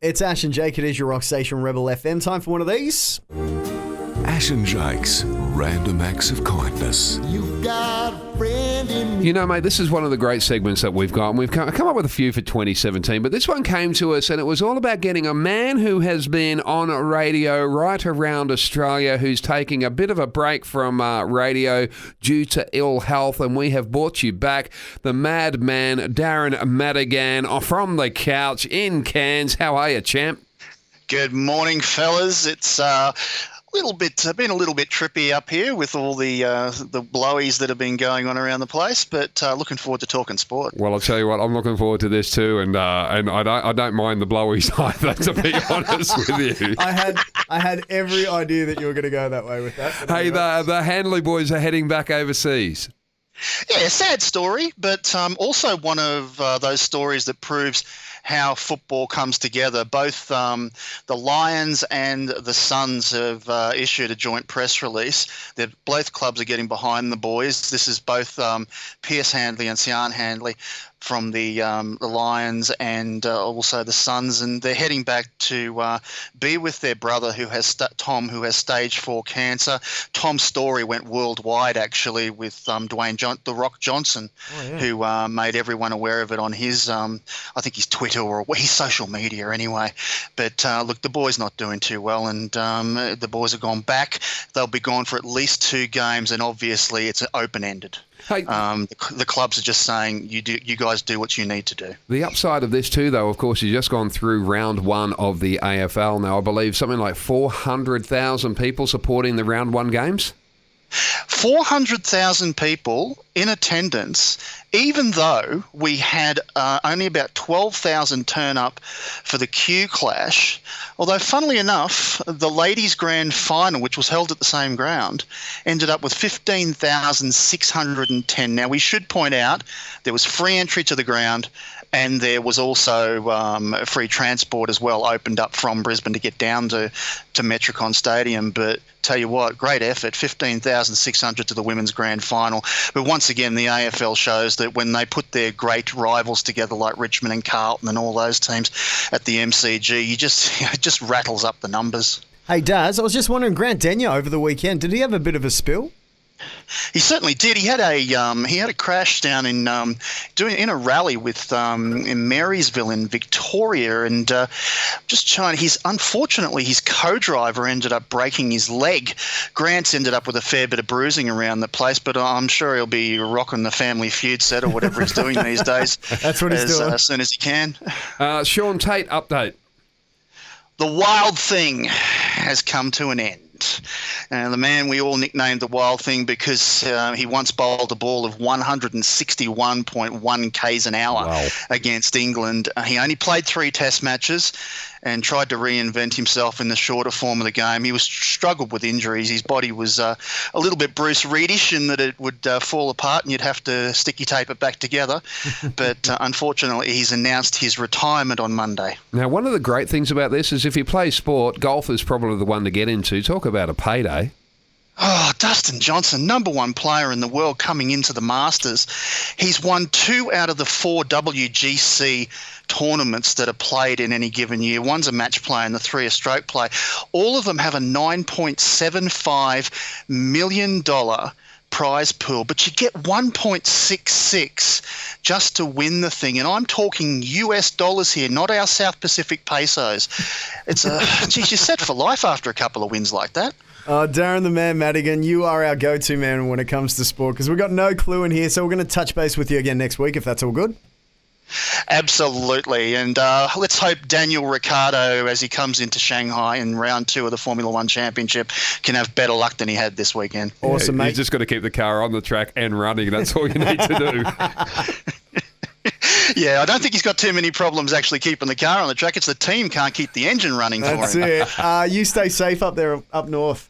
It's Ash and Jake. It is your rock station, Rebel FM. Time for one of these. Ash and Jake's Random Acts of Kindness. You got a friend in me. You know, mate, this is one of the great segments that we've got, and we've come up with a few for 2017, but this one came to us, and it was all about getting a man who has been on radio right around Australia, who's taking a bit of a break from radio due to ill health, and we have brought you back the madman, Darren Madigan, from the couch in Cairns. How are you, champ? Good morning, fellas. It's been a little bit trippy up here with all the blowies that have been going on around the place, but looking forward to talking sport. Well, I'll tell you what, I'm looking forward to this too, and I don't mind the blowies either, to be honest with you. I had every idea that you were going to go that way with that. Hey, the Handley boys are heading back overseas. Yeah, sad story, but also one of those stories that proves how football comes together. Both the Lions and the Suns have issued a joint press release that both clubs are getting behind the boys. This is both Pierce Handley and Sian Handley from the Lions and also the Suns, and they're heading back to be with their brother Tom, who has stage 4 cancer. Tom's story went worldwide, actually, with Dwayne The Rock Johnson, who made everyone aware of it on his, I think his Twitter or his social media anyway. But look, the boy's not doing too well, and the boys have gone back. They'll be gone for at least 2 games, and obviously it's open-ended. Hey, the clubs are just saying, you guys do what you need to do. The upside of this too, though, of course, you've just gone through round 1 of the AFL. Now, I believe something like 400,000 people supporting the round 1 games? 400,000 people in attendance, even though we had only about 12,000 turn up for the Q Clash. Although, funnily enough, the ladies' grand final, which was held at the same ground, ended up with 15,610. Now, we should point out there was free entry to the ground, and there was also free transport as well, opened up from Brisbane to get down to Metricon Stadium. But tell you what, great effort, 15,600 to the women's grand final. But once again, the AFL shows that when they put their great rivals together like Richmond and Carlton and all those teams at the MCG, it just rattles up the numbers. Hey, Daz, I was just wondering, Grant Denyer over the weekend, did he have a bit of a spill? He certainly did. He had a crash down in a rally with in Marysville in Victoria, and unfortunately his co-driver ended up breaking his leg. Grant's ended up with a fair bit of bruising around the place, but I'm sure he'll be rocking the Family Feud set or whatever he's doing these days. That's what he's doing as soon as he can. Sean Tate update. The Wild Thing has come to an end. The man we all nicknamed the Wild Thing because he once bowled a ball of 161.1 k's an hour against England. He only played 3 test matches and tried to reinvent himself in the shorter form of the game. He struggled with injuries. His body was a little bit Bruce Reedish in that it would fall apart and you'd have to sticky tape it back together. But unfortunately, he's announced his retirement on Monday. Now, one of the great things about this is if you play sport, golf is probably the one to get into. Talk about a payday. Oh, Dustin Johnson, number 1 player in the world coming into the Masters. He's won 2 out of the 4 WGC tournaments that are played in any given year. One's a match play and the 3 a stroke play. All of them have a $9.75 million prize pool, but you get 1.66 just to win the thing. And I'm talking US dollars here, not our South Pacific pesos. It's you're set for life after a couple of wins like that. Darren the man Madigan, you are our go-to man when it comes to sport because we've got no clue in here, so we're going to touch base with you again next week if that's all good. Absolutely, and let's hope Daniel Ricciardo, as he comes into Shanghai in round 2 of the Formula 1 Championship, can have better luck than he had this weekend. Awesome, mate. You just got to keep the car on the track and running. That's all you need to do. Yeah, I don't think he's got too many problems actually keeping the car on the track. It's the team can't keep the engine running for him. That's it. You stay safe up there, up north.